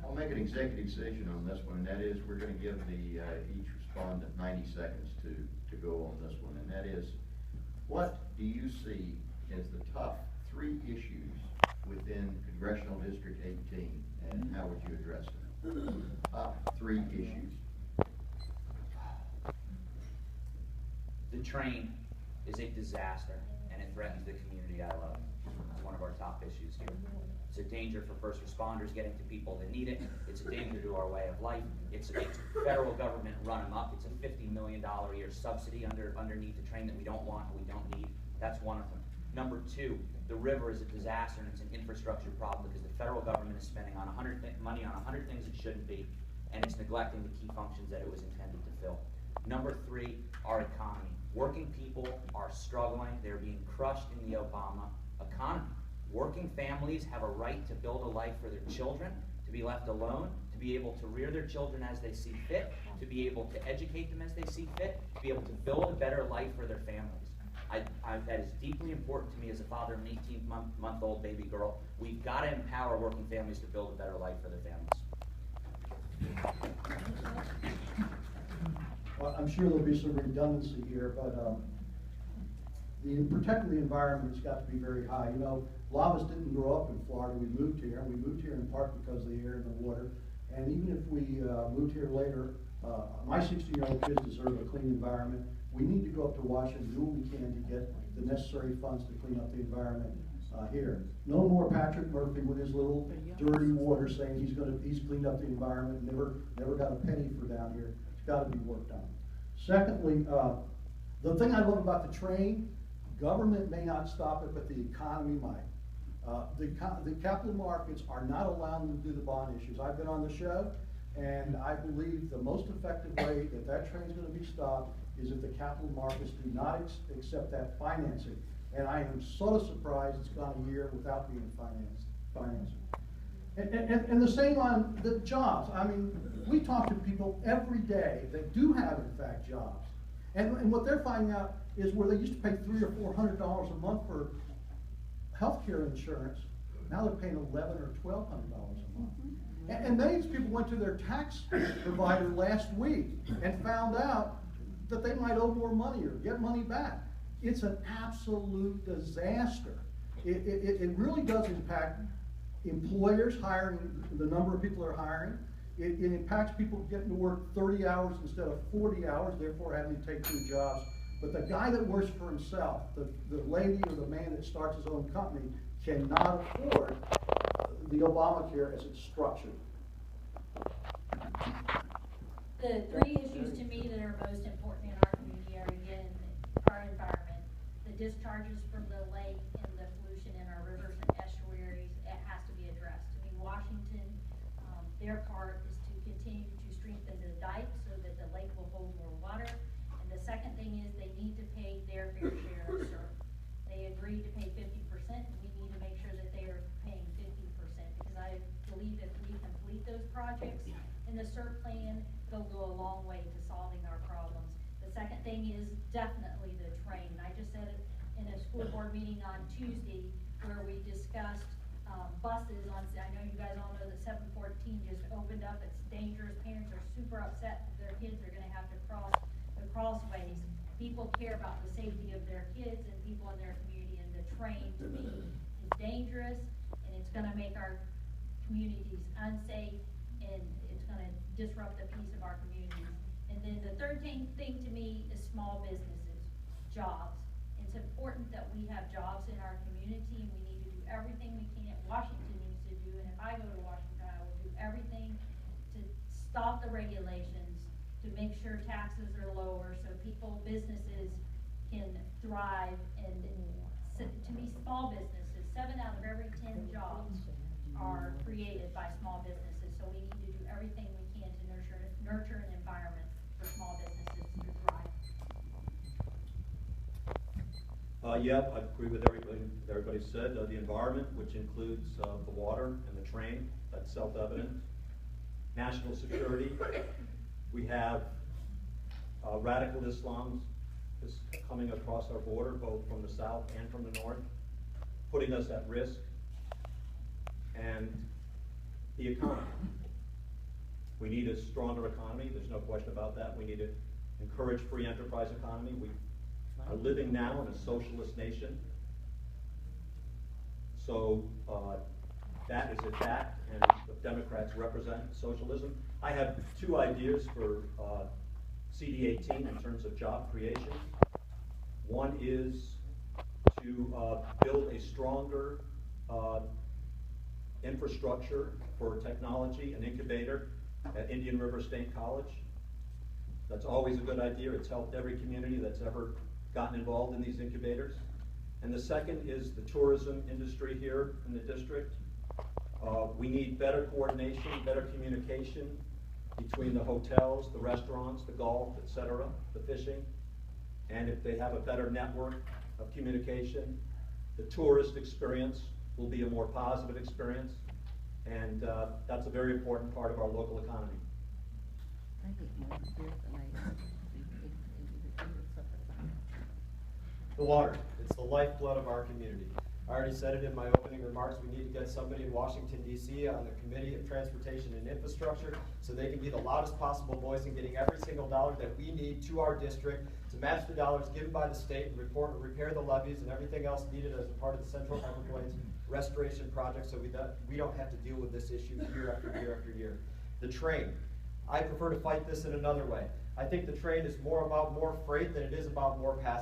I'll make an executive decision on this one, and that is we're going to give the each respondent 90 seconds to go on this one, and that is, what do you see as the top 3 issues within Congressional District 18, and how would you address them? Top 3 issues. The train is a disaster, and it threatens the community I love. It's one of our top issues here. It's a danger for first responders getting to people that need it. It's a danger to our way of life. It's federal government run amok. It's a $50 million a year subsidy underneath the train that we don't want and we don't need. That's one of them. Number 2, the river is a disaster, and it's an infrastructure problem because the federal government is spending money on 100 things it shouldn't be, and it's neglecting the key functions that it was intended to fill. Number 3, our economy. Working people are struggling. They're being crushed in the Obama economy. Working families have a right to build a life for their children, to be left alone, to be able to rear their children as they see fit, to be able to educate them as they see fit, to be able to build a better life for their families. That is deeply important to me as a father of an 18-month-old baby girl. We've got to empower working families to build a better life for their families. Well, I'm sure there'll be some redundancy here, but the protecting the environment has got to be very high. You know, a lot of us didn't grow up in Florida. We moved here, and we moved here in part because of the air and the water. And even if we moved here later, my 16-year-old kids deserve a clean environment. We need to go up to Washington, do what we can to get the necessary funds to clean up the environment here. No more Patrick Murphy with his little dirty water saying he's cleaned up the environment, never got a penny for down here. It's got to be worked on. Secondly, the thing I love about the train, government may not stop it, but the economy might. The capital markets are not allowing them to do the bond issues. I've been on the show, and I believe the most effective way that train is going to be stopped is if the capital markets do not accept that financing. And I am sort of surprised it's gone a year without being financed. And the same on the jobs. I mean, we talk to people every day that do have, in fact, jobs. And what they're finding out is where they used to pay $300 or $400 a month for health care insurance, now they're paying $1,100 or $1,200 a month. And many of these people went to their tax provider last week and found out that they might owe more money or get money back. It's an absolute disaster. It really does impact employers hiring, the number of people they're hiring. It impacts people getting to work 30 hours instead of 40 hours, therefore having to take 2 jobs. But the guy that works for himself, the lady or the man that starts his own company, cannot afford the Obamacare as it's structured. The 3 issues to me that are most important in our community are, again, our environment. The discharges from the lake and the pollution in our rivers and estuaries, it has to be addressed. I mean, Washington, their part is to continue to strengthen the dike so that the lake will hold more water. And the second thing is they need to pay their fair share of SERP. They agreed to pay 50%, and we need to make sure that they are paying 50%, because I believe if we complete those projects in the SERP plan, they'll go a long way to solving our problems. The second thing is definitely the train. I just said it in a school board meeting on Tuesday where we discussed buses on, I know you guys all know that 714 just opened up. It's dangerous. Parents are super upset that their kids are going to have to cross the crossways. People care about the safety of their kids and people in their community, and the train to me is dangerous, and it's going to make our communities unsafe, and it's going to disrupt the peace of our communities. And then the third thing to me is small businesses, jobs. It's important that we have jobs in our community, and we need to do everything we can. Washington needs to do, and if I go to Washington, I will do everything to stop the regulations, to make sure taxes are lower so businesses can thrive. And to me, small businesses, 7 out of every 10 jobs are created by small businesses, so we need to do everything we can to nurture an environment for small businesses to thrive. Yeah, I agree with everybody said. The environment, which includes the water and the train, that's self-evident. National security, we have radical Islam is coming across our border, both from the south and from the north, putting us at risk. And the economy. We need a stronger economy, there's no question about that. We need to encourage free enterprise economy. We are living now in a socialist nation. So that is a fact, and the Democrats represent socialism. I have two ideas for CD18 in terms of job creation. One is to build a stronger infrastructure for technology, an incubator at Indian River State College. That's always a good idea. It's helped every community that's ever gotten involved in these incubators. And the second is the tourism industry here in the district. We need better coordination, better communication between the hotels, the restaurants, the golf, etc., the fishing. And if they have a better network of communication, the tourist experience will be a more positive experience. And that's a very important part of our local economy. The water, it's the lifeblood of our community. I already said it in my opening remarks, we need to get somebody in Washington, D.C. on the Committee of Transportation and Infrastructure so they can be the loudest possible voice in getting every single dollar that we need to our district to match the dollars given by the state and repair the levees and everything else needed as a part of the Central Everglades restoration project so we don't have to deal with this issue year after year after year. The train, I prefer to fight this in another way. I think the train is more about more freight than it is about more passengers.